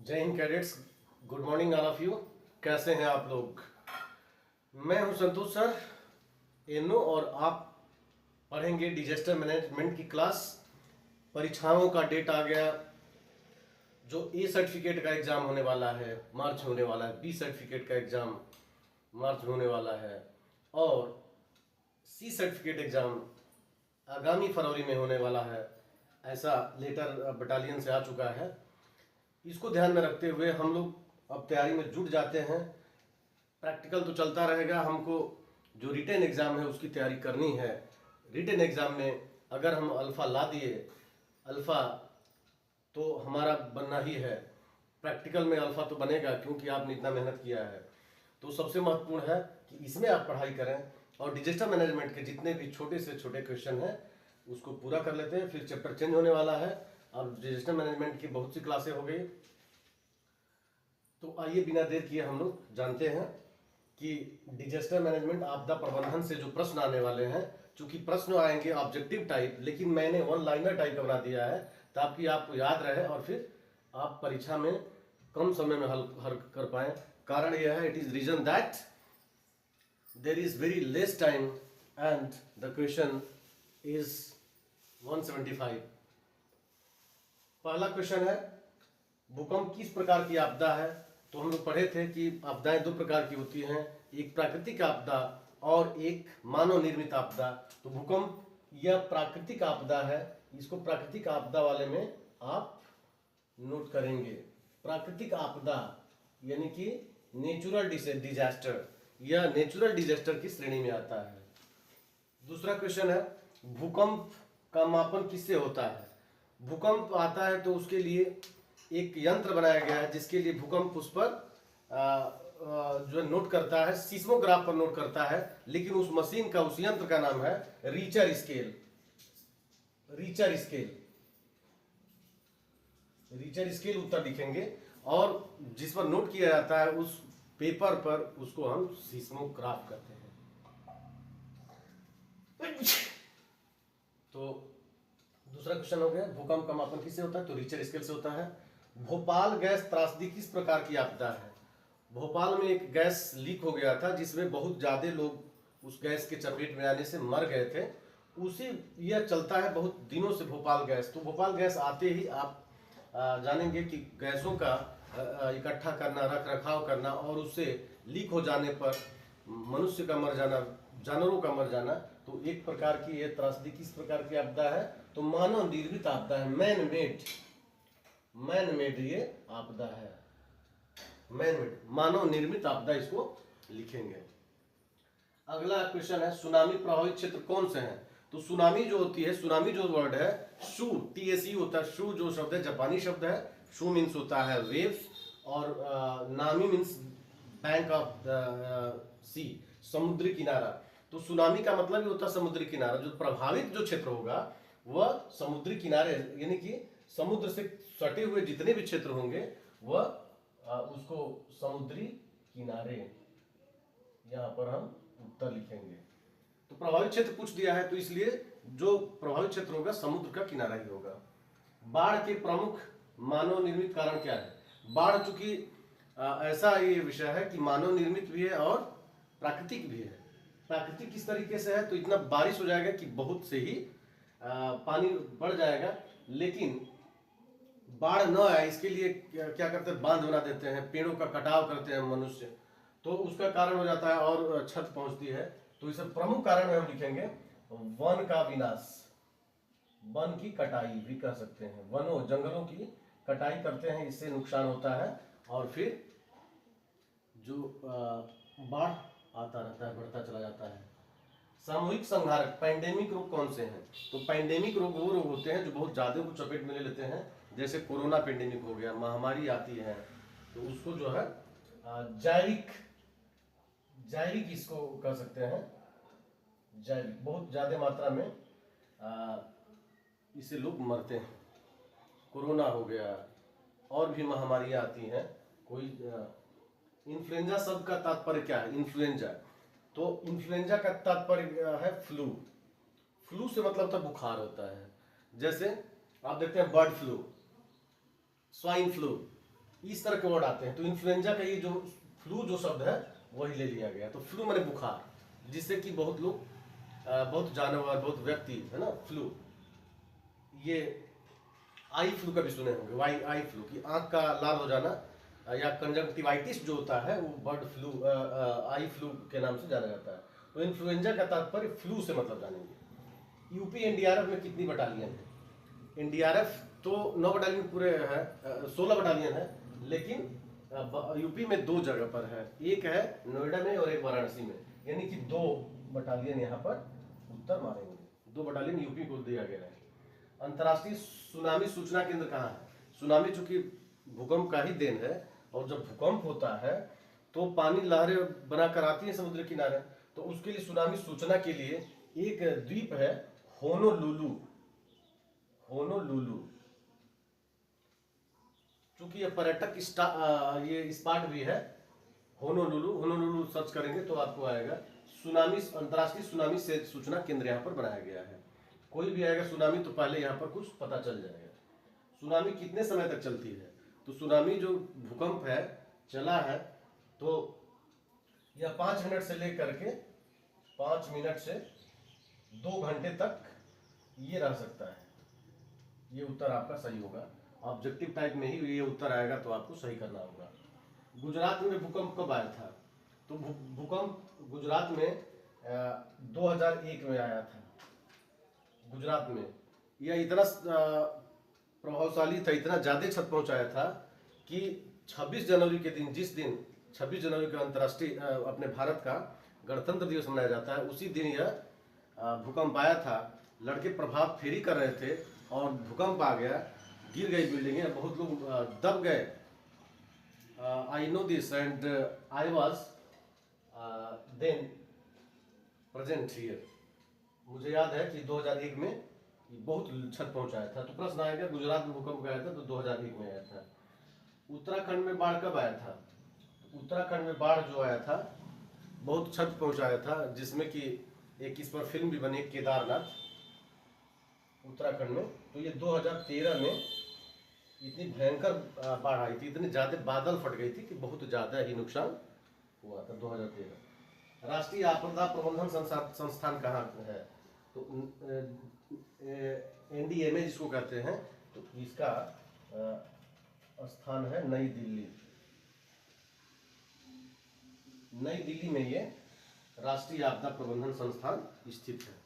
जय Hind cadets. Good morning all of you. कैसे हैं आप लोग? मैं हूं संतोष सर एनो और आप पढ़ेंगे डिजास्टर मैनेजमेंट की क्लास। परीक्षाओं का डेट आ गया। जो ए सर्टिफिकेट का एग्जाम होने वाला है मार्च में होने वाला है, बी सर्टिफिकेट का एग्जाम मार्च में होने वाला है और सी सर्टिफिकेट एग्जाम आगामी फरवरी में होने वाला है। ऐसा लेटर बटालियन से आ चुका है। इसको ध्यान में रखते हुए हम लोग अब तैयारी में जुट जाते हैं। प्रैक्टिकल तो चलता रहेगा, हमको जो रिटेन एग्ज़ाम है उसकी तैयारी करनी है। रिटेन एग्ज़ाम में अगर हम अल्फ़ा ला दिए, अल्फ़ा तो हमारा बनना ही है। प्रैक्टिकल में अल्फ़ा तो बनेगा क्योंकि आपने इतना मेहनत किया है। तो सबसे महत्वपूर्ण है कि इसमें आप पढ़ाई करें और डिजास्टर मैनेजमेंट के जितने भी छोटे से छोटे क्वेश्चन हैं उसको पूरा कर लेते हैं। फिर चैप्टर चेंज होने वाला है। अब डिजास्टर मैनेजमेंट की बहुत सी क्लासें हो गई। तो आइए बिना देर किए हम लोग जानते हैं कि डिजास्टर मैनेजमेंट आपदा प्रबंधन से जो प्रश्न आने वाले हैं, चूंकि प्रश्न आएंगे ऑब्जेक्टिव टाइप, लेकिन मैंने वन लाइनर टाइप का बना दिया है ताकि आपको याद रहे और फिर आप परीक्षा में कम समय में हल कर पाए। कारण यह है, it is reason that there is very less time and the question is 175। पहला क्वेश्चन है, भूकंप किस प्रकार की आपदा है? तो हम लोग पढ़े थे कि आपदाएं दो प्रकार की होती हैं, एक प्राकृतिक आपदा और एक मानव निर्मित आपदा। तो भूकंप यह प्राकृतिक आपदा है। इसको प्राकृतिक आपदा वाले में आप नोट करेंगे। प्राकृतिक आपदा यानी कि नेचुरल डिजास्टर, यह नेचुरल डिजास्टर की श्रेणी में आता है। दूसरा क्वेश्चन है, भूकंप का मापन किससे होता है? भूकंप आता है तो उसके लिए एक यंत्र बनाया गया है जिसके लिए भूकंप उस पर जो नोट करता है, सीस्मोग्राफ पर नोट करता है। लेकिन उस मशीन का, उस यंत्र का नाम है Richter scale. Richter scale, Richter scale उत्तर लिखेंगे और जिस पर नोट किया जाता है उस पेपर पर उसको हम सीस्मोग्राफ कहते हैं। तो दूसरा क्वेश्चन हो गया, भूकंप का मापन किससे होता है? तो रीचर स्केल से होता है। भोपाल गैस त्रासदी किस प्रकार की आपदा है? भोपाल में एक गैस लीक हो गया था जिसमें बहुत ज्यादा लोग उस गैस के चपेट में आने से मर गए थे। उसी यह चलता है बहुत दिनों से भोपाल गैस। तो भोपाल गैस आते ही आप जानेंगे कि गैसों का इकट्ठा करना, रख रखाव करना और उससे लीक हो जाने पर मनुष्य का मर जाना, जानवरों का मर जाना, तो एक प्रकार की यह त्रासदी किस प्रकार की आपदा है? तो मानव निर्मित आपदा है। मैन मेड ये आपदा है। मैन मेड, मानव निर्मित आपदा, इसको लिखेंगे। अगला क्वेश्चन है, सुनामी प्रभावित क्षेत्र कौन से हैं? तो सुनामी जो होती है, सुनामी जो वर्ड है, शू, TSU होता है। शू जो शब्द है जापानी शब्द है। शू मीन्स होता है वेव्स और नामी मीन्स बैंक ऑफ सी, समुद्री किनारा। तो सुनामी का मतलब ही होता है समुद्री किनारा। जो प्रभावित जो क्षेत्र होगा वह समुद्री किनारे यानी कि समुद्र से सटे हुए जितने भी क्षेत्र होंगे वह उसको समुद्री किनारे, यहां पर हम उत्तर लिखेंगे। तो प्रभावित क्षेत्र पूछ दिया है तो इसलिए जो प्रभावित क्षेत्र होगा समुद्र का किनारा ही होगा। बाढ़ के प्रमुख मानव निर्मित कारण क्या है? बाढ़ चूंकि ऐसा ये विषय है कि मानव निर्मित भी है और प्राकृतिक भी है। प्राकृतिक किस तरीके से है? तो इतना बारिश हो जाएगा कि बहुत से ही पानी बढ़ जाएगा, लेकिन बाढ़ न आए इसके लिए क्या करते हैं? बांध बना देते हैं, पेड़ों का कटाव करते हैं मनुष्य, तो उसका कारण हो जाता है और क्षति पहुंचती है। तो इसे प्रमुख कारण में हम लिखेंगे वन का विनाश, वन की कटाई भी कह सकते हैं। वनों, जंगलों की कटाई करते हैं, इससे नुकसान होता है और फिर जो बाढ़ आता रहता है, बढ़ता चला जाता है। सामूहिक संहारक पैंडेमिक रोग कौन से हैं? तो पैंडेमिक रोग वो रोग होते हैं जो बहुत ज्यादा को चपेट में ले लेते हैं। जैसे कोरोना पैंडेमिक हो गया, महामारी आती है तो उसको जो है जैविक, जैविक इसको कह सकते हैं। जैविक, बहुत ज्यादा मात्रा में इससे लोग मरते हैं। कोरोना हो गया, और भी महामारियां आती हैं। कोई इन्फ्लुएंजा शब्द का तात्पर्य क्या है? इन्फ्लुएंजा, तो इन्फ्लुएंजा का तात्पर्य है फ्लू। फ्लू से मतलब होता है बुखार होता है। जैसे आप देखते हैं बर्ड फ्लू, स्वाइन फ्लू, इस तरह के वर्ड आते हैं। तो इन्फ्लुएंजा का ये जो फ्लू जो शब्द है वही ले लिया गया। तो फ्लू माने बुखार, जिससे कि बहुत लोग बहुत जानवर, बहुत व्यक्ति, है ना, फ्लू। ये आई फ्लू का भी सुने होंगे, वाई आई फ्लू की आंख का लाल हो जाना, या कंजक्टिवाइटिस जो होता है वो बर्ड फ्लू, आई फ्लू के नाम से जाना जाता है। तो इन्फ्लुएंजा का तात्पर्य फ्लू से मतलब जानेंगे। यूपी एनडीआरएफ में कितनी बटालियन है? एनडीआरएफ तो 9 बटालियन पूरे है, 16 बटालियन है, लेकिन यूपी में 2 जगह पर है, एक है नोएडा में और एक वाराणसी में, यानी कि 2 बटालियन यहाँ पर उत्तर मारेंगे। 2 बटालियन यूपी को दिया गया है। अंतर्राष्ट्रीय सुनामी सूचना केंद्र कहाँ है? सुनामी चूंकि भूकंप का ही देन है, और जब भूकंप होता है तो पानी लहरें बनाकर आती है समुद्र किनारे, तो उसके लिए सुनामी सूचना के लिए एक द्वीप है होनोलुलु। होनोलुलु चूंकि ये पर्यटक ये स्पॉट भी है, होनोलुलु। होनोलुलु सर्च करेंगे तो आपको आएगा। सुनामी, अंतर्राष्ट्रीय सुनामी से सूचना केंद्र यहाँ पर बनाया गया है। कोई भी आएगा सुनामी तो पहले यहाँ पर कुछ पता चल जाएगा। सुनामी कितने समय तक चलती है? तो सुनामी जो भूकंप है चला है तो यह 5 मिनट से लेकर के 5 मिनट से 2 घंटे तक ये रह सकता है। ये उत्तर आपका सही होगा। ऑब्जेक्टिव टाइप में ही ये उत्तर आएगा तो आपको सही करना होगा। गुजरात में भूकंप कब आया था? तो भूकंप गुजरात में 2001 में आया था। गुजरात में यह इतना प्रभावशाली था, इतना ज़्यादा क्षति पहुंचाया था कि 26 जनवरी के दिन, जिस दिन 26 जनवरी का अंतर्राष्ट्रीय अपने भारत का गणतंत्र दिवस मनाया जाता है, उसी दिन यह भूकंप आया था। लड़के प्रभात फेरी कर रहे थे और भूकंप आ गया, गिर गई बिल्डिंगें, बहुत लोग दब गए। I know this and I was then present here. मुझे याद है कि 2001 में बहुत क्षति पहुंचाया था। तो प्रश्न आएगा गुजरात में भूकंप आया था तो 2001 में आया था। उत्तराखंड में बाढ़ कब आया था? उत्तराखंड में बाढ़ जो आया था बहुत क्षति पहुंचाया था, जिसमें कि एक इस पर फिल्म भी बनी, केदारनाथ, उत्तराखंड में। तो ये 2013 में इतनी भयंकर बाढ़ आई थी, इतनी ज़्यादा बादल फट गई थी कि बहुत ज़्यादा ही नुकसान हुआ था 2013। राष्ट्रीय आपदा प्रबंधन संस्थान कहाँ है? तो एनडीएमए जिसको कहते हैं, तो इसका स्थान है नई दिल्ली। नई दिल्ली में ये राष्ट्रीय आपदा प्रबंधन संस्थान स्थित है।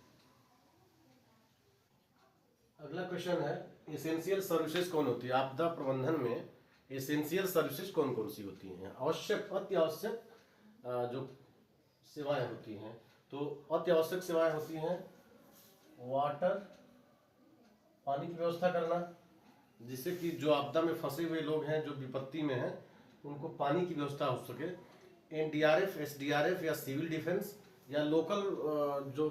अगला क्वेश्चन है, एसेंशियल सर्विसेज कौन होती है? आपदा प्रबंधन में एसेंशियल सर्विसेज कौन कौन सी होती हैं? आवश्यक, अति आवश्यक जो सेवाएं होती हैं। तो अति आवश्यक सेवाएं होती हैं वाटर, पानी की व्यवस्था करना, जिससे कि जो आपदा में फंसे हुए लोग हैं, जो विपत्ति में हैं, उनको पानी की व्यवस्था हो सके। एनडीआरएफ, एसडीआरएफ या सिविल डिफेंस या लोकल जो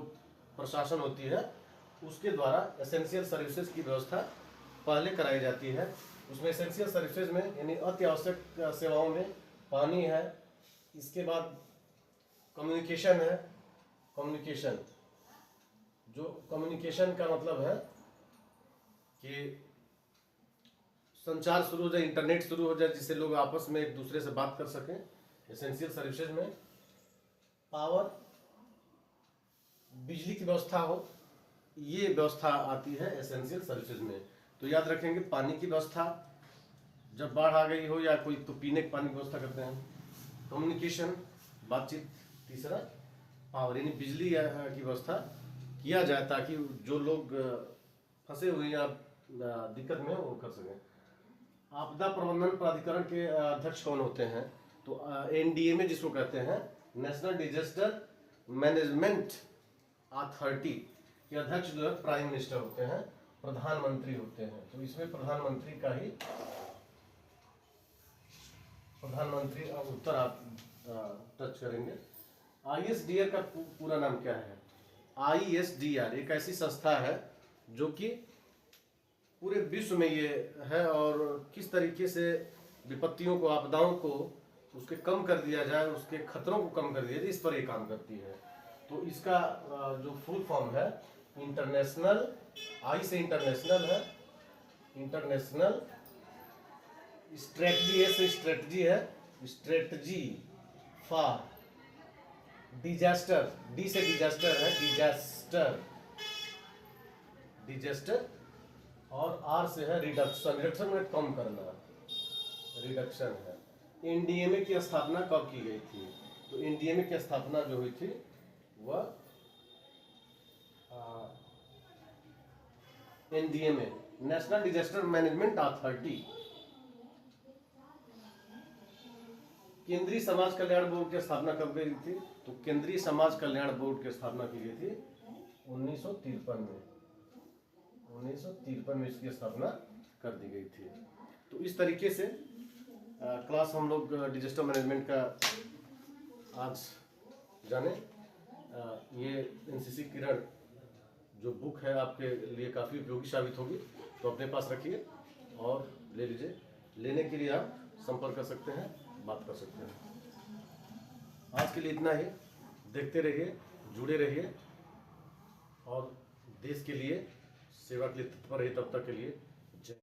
प्रशासन होती है उसके द्वारा एसेंशियल सर्विसेज की व्यवस्था पहले कराई जाती है। उसमें एसेंशियल सर्विसेज में यानी अति आवश्यक सेवाओं में पानी है, इसके बाद कम्युनिकेशन है। कम्युनिकेशन, जो कम्युनिकेशन का मतलब है कि संचार शुरू हो जाए, इंटरनेट शुरू हो जाए, जिससे लोग आपस में एक दूसरे से बात कर सकें। एसेंशियल सर्विसेज में पावर, बिजली की व्यवस्था हो, ये व्यवस्था आती है एसेंशियल सर्विसेज में। तो याद रखेंगे, पानी की व्यवस्था जब बाढ़ आ गई हो, या कोई तो पीने के पानी की व्यवस्था करते हैं। कम्युनिकेशन, बातचीत। तीसरा पावर यानी बिजली की व्यवस्था किया जाए ताकि जो लोग फंसे हुए या दिक्कत में वो कर सकें। आपदा प्रबंधन प्राधिकरण के अध्यक्ष कौन होते हैं? तो एनडीएमए जिसको कहते हैं, नेशनल डिजास्टर मैनेजमेंट अथॉरिटी के अध्यक्ष जो है प्राइम मिनिस्टर होते हैं, प्रधानमंत्री होते हैं। तो इसमें प्रधानमंत्री का ही प्रधानमंत्री उत्तर आप टच करेंगे। आईएसडीआर का पूरा नाम क्या है? आईएसडीआर एक ऐसी संस्था है जो कि पूरे विश्व में ये है, और किस तरीके से विपत्तियों को, आपदाओं को उसके कम कर दिया जाए, उसके खतरों को कम कर दिया जाए, इस पर ये काम करती है। तो इसका जो फुल फॉर्म है इंटरनेशनल, आई से इंटरनेशनल है, इंटरनेशनल स्ट्रेटजी है, स्ट्रेटजी है, स्ट्रेटजी फॉर डिजास्टर, डी से डिजास्टर है, डिजास्टर, डिजास्टर, और आर से है रिडक्शन, रिडक्शन में कम करना, रिडक्शन है। एनडीएमए की स्थापना कब की गई थी? तो एनडीएमए की स्थापना जो हुई थी वह NDMA, national disaster management authority, केंद्रीय समाज कल्याण बोर्ड की स्थापना कब गई थी? तो केंद्रीय समाज कल्याण बोर्ड की स्थापना की गई थी 1953 में, 1953 में इसकी स्थापना कर दी गई थी। तो इस तरीके से क्लास हम लोग डिजास्टर मैनेजमेंट का आज जाने। ये एनसीसी किरण जो बुक है आपके लिए काफ़ी उपयोगी साबित होगी, तो अपने पास रखिए और ले लीजिए। लेने के लिए आप संपर्क कर सकते हैं, बात कर सकते हैं। आज के लिए इतना ही। देखते रहिए, जुड़े रहिए और देश के लिए सेवा के लिए तत्पर रहिए। तब तक के लिए